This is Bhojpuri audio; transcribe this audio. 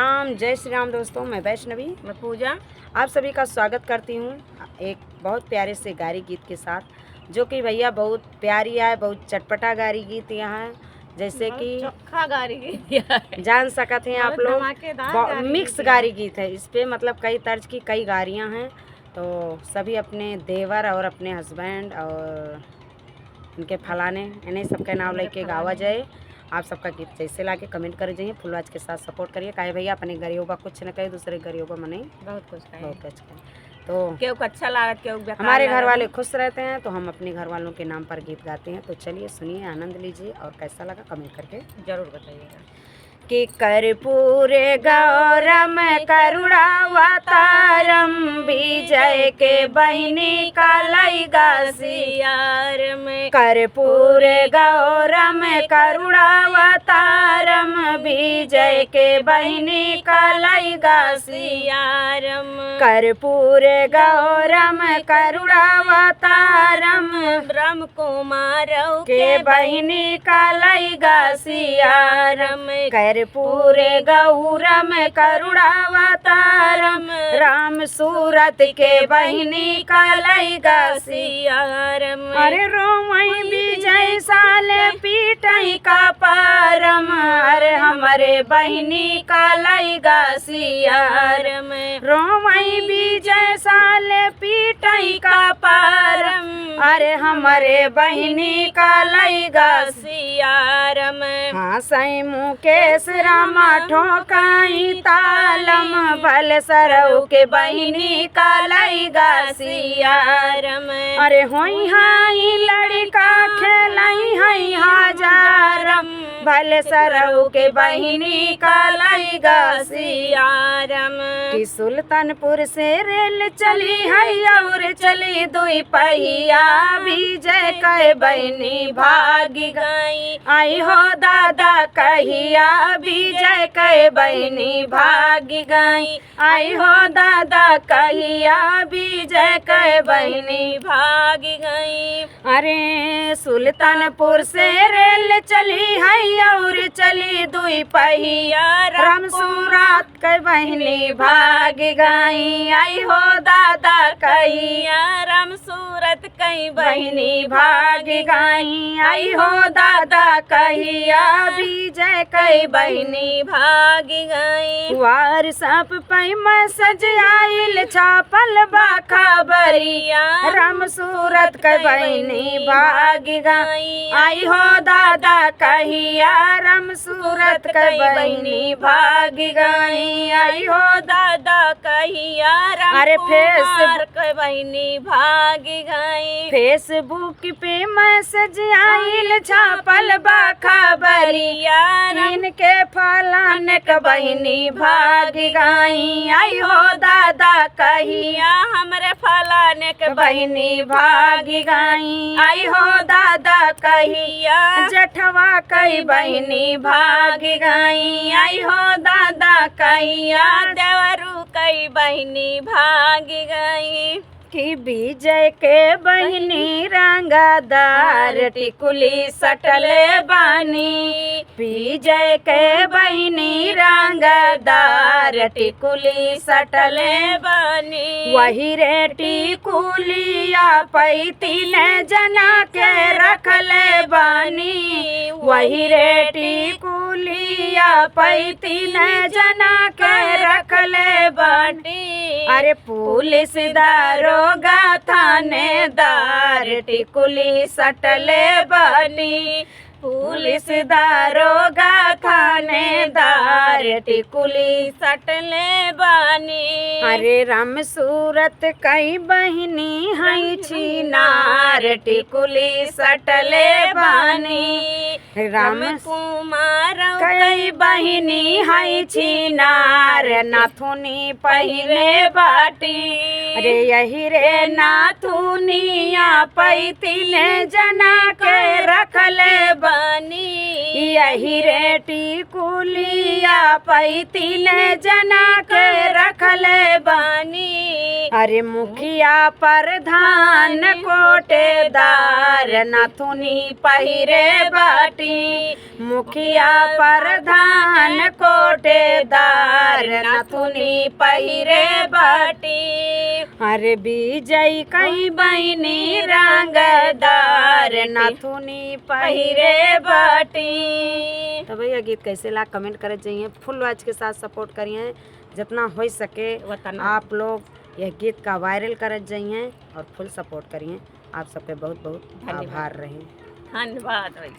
राम जय श्री राम दोस्तों, मैं वैष्णवी, मैं पूजा आप सभी का स्वागत करती हूँ एक बहुत प्यारे से गारी गीत के साथ, जो कि भैया बहुत प्यारी है, बहुत चटपटा गारी गीत यहाँ है, जैसे कि चोखा गारी गीत जान सकते हैं आप लोग। मिक्स गीत गारी गीत है, इस पे मतलब कई तर्ज की कई गारियाँ हैं। तो सभी अपने देवर और अपने हस्बैंड और उनके फलाने इन्हें सबके नाम लेके गावा जाए। आप सबका गीत जैसे लाके कमेंट कर जाइए, फुलवाज के साथ सपोर्ट करिए। काहे भैया अपने गरीबों का कुछ न कहे, दूसरे गरीबों का मने बहुत कुछ बहुत कुछ कहे। तो क्यों अच्छा लागत, क्यों हमारे घर वाले खुश रहते हैं, तो हम अपने घर वालों के नाम पर गीत गाते हैं। तो चलिए सुनिए, आनंद लीजिए और कैसा लगा कमेंट करके जरूर बताइएगा। कि कर्पूरे गौरम करुणावतारम विजय के बहिनी कालैगा सियार में कर्पूरे गौरम करुणावतारम विजय के बहिनी कालैगा सियारम कर्पूरे गौरम करुणावतारम ब्रह्म कुमार के बहिनी कालैगा सियारम कर्पूरे गौरम करुणावतारम राम सूरत के बहिनी कालैगा सियारम। अरे रोमई विजय साले पीटई का पारम, अरे हमारे बहिनी कालैगा सियारम रोमई विजय साले पीटई का पारम, अरे हमारे बहिनी कालैगा सियारम। हाँ सई मुकेश रामा ठोकाई तालम भल सरऊ के बहिनी कालैगा सियारम। अरे होई हाई लड़का खेलाई हाई हजारम भल सरऊ के बहिनी कालैगा सियारम। कि सुल्तानपुर से रेल चली है और चली दुई पहिया विजय के बहिनी भागी गई आई हो दादा कहिया विजय के बहिनी भागी गई आई हो दादा कहिया विजय के बहिनी भागी गई। अरे सुल्तानपुर से रेल चली है और चली दुई पहिया राम सूरत के बहिनी भाग गई आई हो दादा कहिया राम सूरत कई बहिनी भाग गई आई हो दादा कहिया विजय कई बहिनी भागी गई। वार साप पई मैसेज आइल छापल बा खबरिया राम सूरत के बहिनी भाग गई आई हो दादा कहिया राम सूरत के बहिनी भाग गई आई हो दादा कहिया राम अरे फेसबुक के बहिनी भागी गई। फेसबुक पे मैसेज आइल छापल बा खबरिया इनके फलाने के बहिनी भाग गई आई हो दादा कहिया हमरे फलाने के बहिनी भाग गई आई हो दादा कहिया जेठवा कई बहिनी भाग गई आई हो दादा कहिया देवरू कई बहिनी भागी गई। कि विजय के बहिनी रंगदार टिकुली सटले बानी विजय के बहिनी रंगदार टिकुली सटले बानी वही रे टिकुलिया पैतीन जना के रखले बानी वही रे टिकुलिया पैतीन जना के रखले बानी। अरे पुलिस दारोगा थानेदार टिकुली सटले बनी पुलिस दारोगा थानेदार टिकुली सटले बानी। अरे राम सूरत कई बहिनी है छिनार टिकुली सटले बानी राम कुमार कई बहिनी है छिनार नाथुनी पहले बाटी अरे यही रे नाथुनिया पैतिले जना के रखले बानी यही रे टिकुलिया पैतिले जना के रखले बानी। अरे मुखिया प्रधान कोटेदार नाथुनी पहिरे बाटी मुखिया प्रधान कोटेदार रंगदार नथुनी पहिरे बाटी। अरे विजय कई बहनी रंगदार नथुनी पहिरे बाटी। तो भैया गीत कैसे ला कमेंट करे चाहिए, फुल वॉच के साथ सपोर्ट करिए जितना हो सके। आप लोग यह गीत का वायरल कर जाइए और फुल सपोर्ट करिए। आप सबके बहुत बहुत आभार रहे। धन्यवाद।